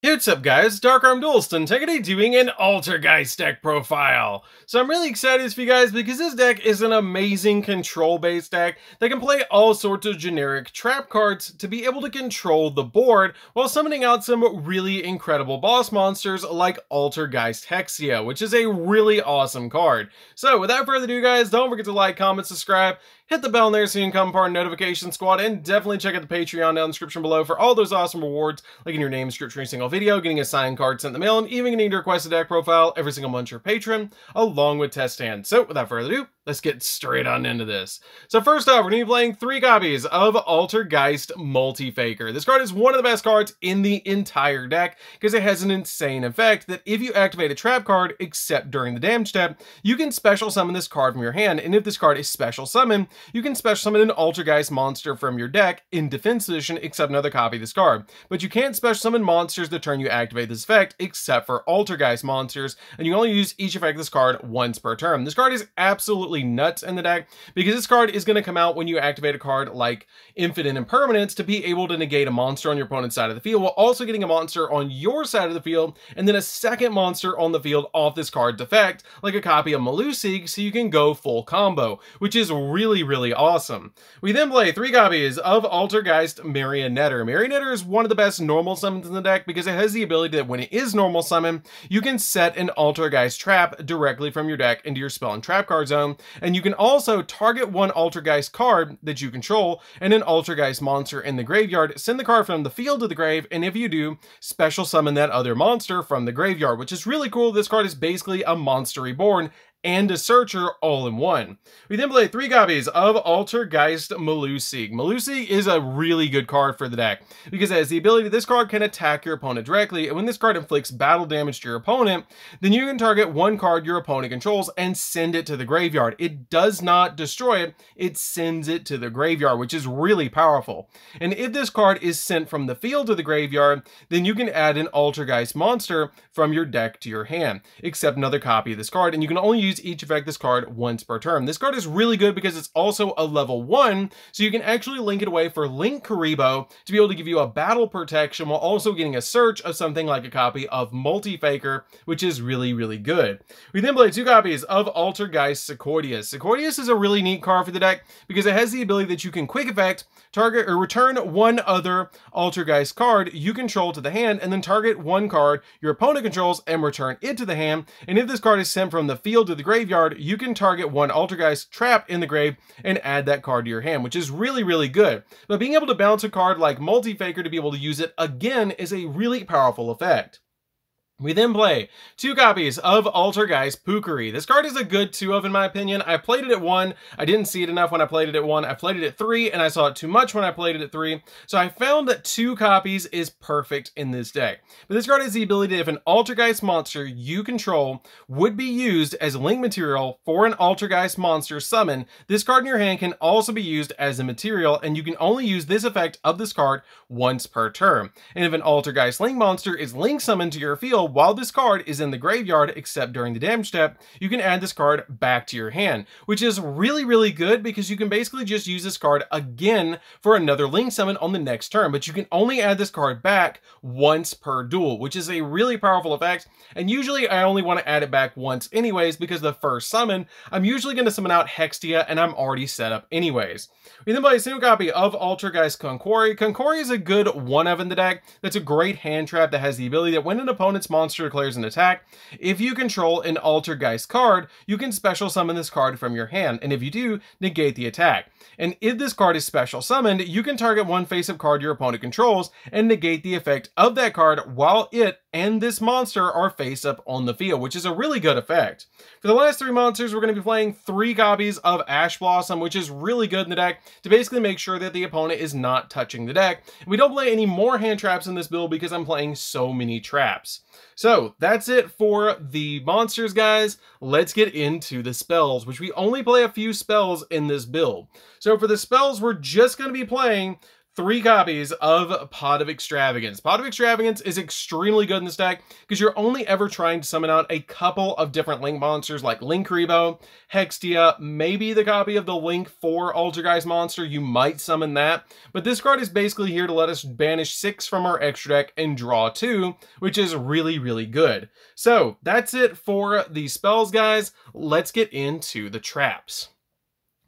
Hey, what's up guys, DarkArmedDuelist, and today doing an Altergeist deck profile. So I'm really excited for you guys because this deck is an amazing control-based deck that can play all sorts of generic trap cards to be able to control the board while summoning out some really incredible boss monsters like Altergeist Hexia, which is a really awesome card. So without further ado guys, don't forget to like, comment, subscribe, hit the bell in there so you can become part of the notification squad, and definitely check out the Patreon down in the description below for all those awesome rewards, like in your name description every single video, getting a signed card sent in the mail, and even getting to request a deck profile every single month your patron, along with test hands. So without further ado, let's get straight on into this. So first off, we're going to be playing 3 copies of Altergeist Multi-Faker. This card is one of the best cards in the entire deck because it has an insane effect that if you activate a trap card, except during the damage step, you can special summon this card from your hand, and if this card is special summoned, you can special summon an Altergeist monster from your deck in defense position except another copy of this card. But you can't special summon monsters the turn you activate this effect except for Altergeist monsters, and you only use each effect of this card once per turn. This card is absolutely nuts in the deck because this card is going to come out when you activate a card like Infinite Impermanence to be able to negate a monster on your opponent's side of the field while also getting a monster on your side of the field and then a second monster on the field off this card's effect, like a copy of Malusig, so you can go full combo, which is really awesome. We then play 3 copies of Altergeist Marionetter. Marionetter is one of the best normal summons in the deck because it has the ability that when it is normal summon, you can set an Altergeist trap directly from your deck into your spell and trap card zone, and you can also target one Altergeist card that you control and an Altergeist monster in the graveyard, send the card from the field to the grave, and if you do, special summon that other monster from the graveyard, which is really cool. This card is basically a monster reborn and a searcher all in one. We then play 3 copies of Altergeist Malusig. Malusig is a really good card for the deck because it has the ability that this card can attack your opponent directly, and when this card inflicts battle damage to your opponent, then you can target one card your opponent controls and send it to the graveyard. It does not destroy it, it sends it to the graveyard, which is really powerful. And if this card is sent from the field to the graveyard, then you can add an Altergeist monster from your deck to your hand, except another copy of this card, and you can only use each effect this card once per turn. This card is really good because it's also a level 1, so you can actually link it away for Link Karibo to be able to give you a battle protection while also getting a search of something like a copy of Multi-Faker, which is really good. We then play 2 copies of Altergeist Sequoias. Sequoias is a really neat card for the deck because it has the ability that you can quick effect, target or return one other Altergeist card you control to the hand, and then target one card your opponent controls and return it to the hand. And if this card is sent from the field to the graveyard, you can target one Altergeist trap in the grave and add that card to your hand, which is really good. But being able to bounce a card like Multi-Faker to be able to use it again is a really powerful effect. We then play 2 copies of Altergeist Pukari. This card is a good 2 of in my opinion. I played it at 1, I didn't see it enough when I played it at 1, I played it at 3, and I saw it too much when I played it at 3, so I found that 2 copies is perfect in this deck. But this card has the ability that if an Altergeist monster you control would be used as link material for an Altergeist monster summon, this card in your hand can also be used as a material, and you can only use this effect of this card once per turn. And if an Altergeist link monster is link summoned to your field while this card is in the graveyard except during the damage step, you can add this card back to your hand, which is really good because you can basically just use this card again for another link summon on the next turn, but you can only add this card back once per duel, which is a really powerful effect, and usually I only want to add it back once anyways because the first summon, I'm usually going to summon out Hexia and I'm already set up anyways. We then play a single copy of Altergeist Conquori. Conquori is a good 1 of in the deck that's a great hand trap that has the ability that when an opponent's monster declares an attack, if you control an Altergeist card, you can special summon this card from your hand, and if you do, negate the attack. And if this card is special summoned, you can target one face-up card your opponent controls and negate the effect of that card while it and this monster are face-up on the field, which is a really good effect. For the last 3 monsters, we're going to be playing 3 copies of Ash Blossom, which is really good in the deck to basically make sure that the opponent is not touching the deck. We don't play any more hand traps in this build because I'm playing so many traps. So that's it for the monsters, guys. Let's get into the spells, which we only play a few spells in this build. So for the spells, we're just going to be playing 3 copies of Pot of Extravagance. Pot of Extravagance is extremely good in this deck because you're only ever trying to summon out a couple of different Link monsters like Linkuriboh, Hextia, maybe the copy of the Link 4 Altergeist monster, you might summon that. But this card is basically here to let us banish 6 from our extra deck and draw 2, which is really, really good. So that's it for the spells, guys. Let's get into the traps.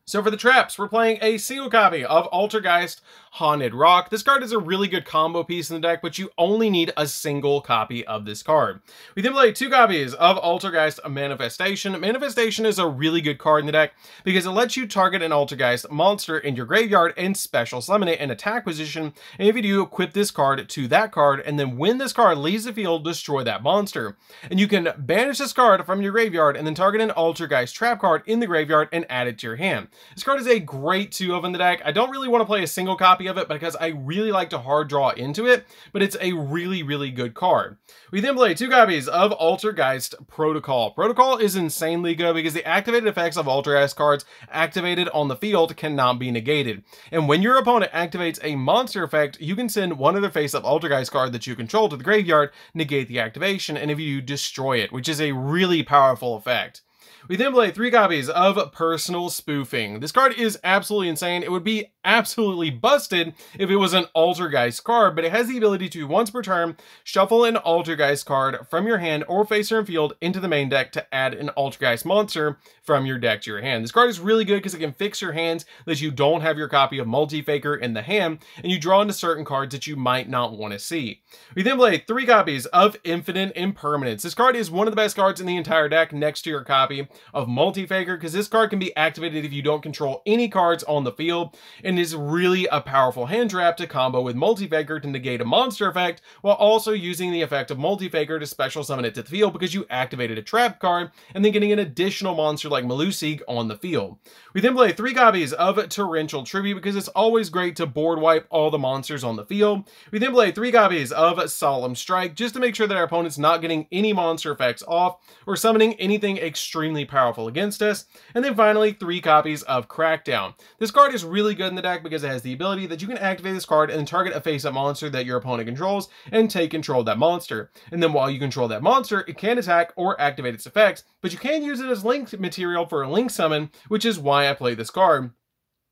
So for the traps, we're playing a single copy of Altergeist Haunted Rock. This card is a really good combo piece in the deck, but you only need a single copy of this card. We then play 2 copies of Altergeist Manifestation. Manifestation is a really good card in the deck because it lets you target an Altergeist monster in your graveyard and special summon it in attack position. And if you do, equip this card to that card, and then when this card leaves the field, destroy that monster. And you can banish this card from your graveyard and then target an Altergeist trap card in the graveyard and add it to your hand. This card is a great 2-of in the deck. I don't really want to play a single copy of it because I really like to hard draw into it, but it's a really, really good card. We then play 2 copies of Altergeist Protocol. Protocol is insanely good because the activated effects of Altergeist cards activated on the field cannot be negated. And when your opponent activates a monster effect, you can send one other face-up Altergeist card that you control to the graveyard, negate the activation, and if you destroy it, which is a really powerful effect. We then play 3 copies of Personal Spoofing. This card is absolutely insane. It would be absolutely busted if it was an Altergeist card, but it has the ability to, once per turn, shuffle an Altergeist card from your hand or face your field into the main deck to add an Altergeist monster from your deck to your hand. This card is really good because it can fix your hands that you don't have your copy of Multi-Faker in the hand, and you draw into certain cards that you might not want to see. We then play 3 copies of Infinite Impermanence. This card is one of the best cards in the entire deck next to your copy of Multi-Faker because this card can be activated if you don't control any cards on the field, and is really a powerful hand trap to combo with Multi-Faker to negate a monster effect while also using the effect of Multi-Faker to special summon it to the field because you activated a trap card and then getting an additional monster like Malusig on the field. We then play 3 copies of Torrential Tribute because it's always great to board wipe all the monsters on the field. We then play 3 copies of Solemn Strike just to make sure that our opponent's not getting any monster effects off or summoning anything extremely powerful against us. And then finally 3 copies of Crackdown. This card is really good in the deck because it has the ability that you can activate this card and target a face-up monster that your opponent controls and take control of that monster. And then while you control that monster, it can attack or activate its effects, but you can use it as link material for a link summon, which is why I play this card,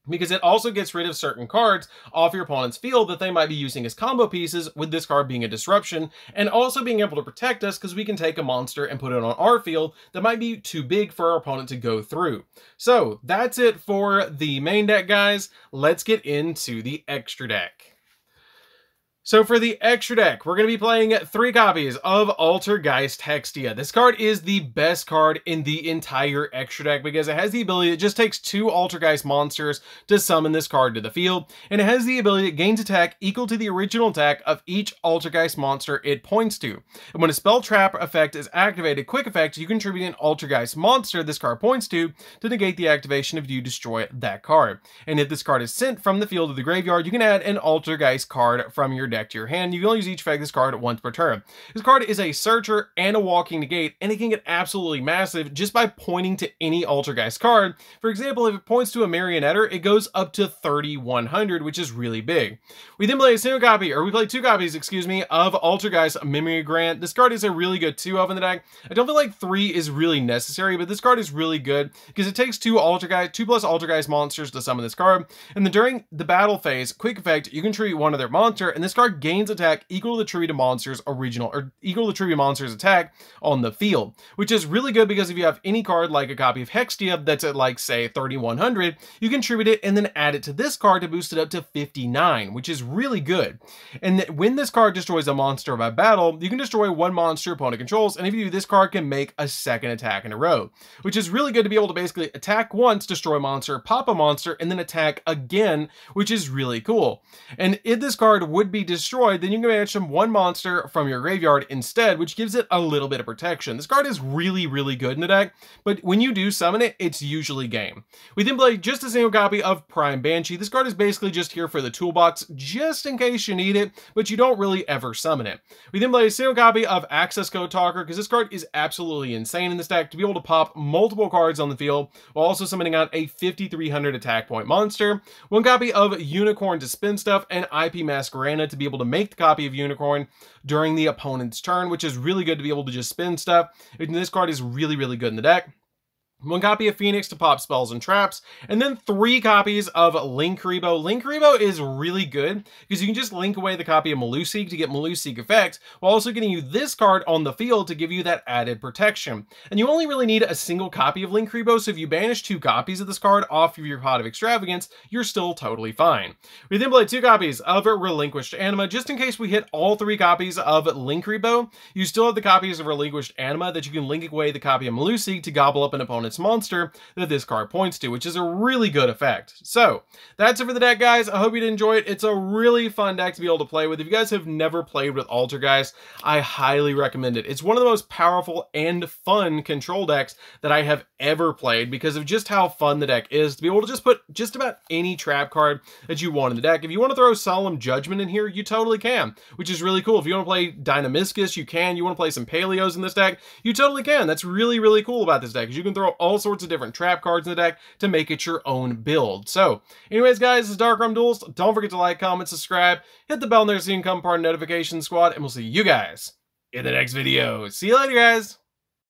because it also gets rid of certain cards off your opponent's field that they might be using as combo pieces, with this card being a disruption, and also being able to protect us because we can take a monster and put it on our field that might be too big for our opponent to go through. So that's it for the main deck, guys. Let's get into the extra deck. So for the extra deck, we're going to be playing 3 copies of Altergeist Hextia. This card is the best card in the entire extra deck because it has the ability, it just takes 2 Altergeist monsters to summon this card to the field, and it has the ability it gains attack equal to the original attack of each Altergeist monster it points to. And when a spell trap effect is activated, quick effect, you contribute an Altergeist monster this card points to negate the activation if you destroy that card. And if this card is sent from the field to the graveyard, you can add an Altergeist card from your deck to your hand. You can only use each effect this card once per turn. This card is a searcher and a walking negate, and it can get absolutely massive just by pointing to any Altergeist card. For example, if it points to a Marionetter, it goes up to 3,100, which is really big. We then play a single copy, or we play 2 copies, excuse me, of Altergeist Memory Grant. This card is a really good 2-of in the deck. I don't feel like 3 is really necessary, but this card is really good because it takes 2 plus Altergeist monsters to summon this card, and then during the battle phase, quick effect, you can tribute one of their monster, and this card gains attack equal to the tribute monster's original, or equal to the tribute monster's attack on the field, which is really good because if you have any card like a copy of Hextia that's at like say 3,100, you can tribute it and then add it to this card to boost it up to 59, which is really good. And when this card destroys a monster by battle, you can destroy 1 monster opponent controls, and if you do, this card can make a second attack in a row, which is really good to be able to basically attack once, destroy a monster, pop a monster, and then attack again, which is really cool. And if this card would be destroyed, then you can banish them one monster from your graveyard instead, which gives it a little bit of protection. This card is really, really good in the deck, but when you do summon it, it's usually game. We then play just a single copy of Prime Banshee. This card is basically just here for the toolbox, just in case you need it, but you don't really ever summon it. We then play a single copy of Access Code Talker, because this card is absolutely insane in this deck to be able to pop multiple cards on the field while also summoning out a 5,300 attack point monster. One copy of Unicorn to spin stuff, and IP Masquerena to be able to make the copy of Unicorn during the opponent's turn, which is really good to be able to just spin stuff. And this card is really, really good in the deck. One copy of Phoenix to pop spells and traps, and then 3 copies of Linkuriboh. Linkuriboh is really good because you can just link away the copy of Meluseek to get Meluseek effect, while also getting you this card on the field to give you that added protection. And you only really need a single copy of Linkuriboh, so if you banish 2 copies of this card off of your Pot of Extravagance, you're still totally fine. We then play 2 copies of Relinquished Anima, just in case we hit all 3 copies of Linkuriboh. You still have the copies of Relinquished Anima that you can link away the copy of Meluseek to gobble up an opponent's monster that this card points to, which is a really good effect. So that's it for the deck, guys. I hope you did enjoy it. It's a really fun deck to be able to play with. If you guys have never played with Altergeist, I highly recommend it. It's one of the most powerful and fun control decks that I have ever played because of just how fun the deck is to be able to just put just about any trap card that you want in the deck. If you want to throw Solemn Judgment in here, you totally can, which is really cool. If you want to play Dynamiscus, you can. You want to play some Paleos in this deck, you totally can. That's really, really cool about this deck, because you can throw all sorts of different trap cards in the deck to make it your own build. So anyways, guys, this is DarkArmedDuelist. Don't forget to like, comment, subscribe, hit the bell there so you can become part of the notification squad, and we'll see you guys in the next video. See you later, guys.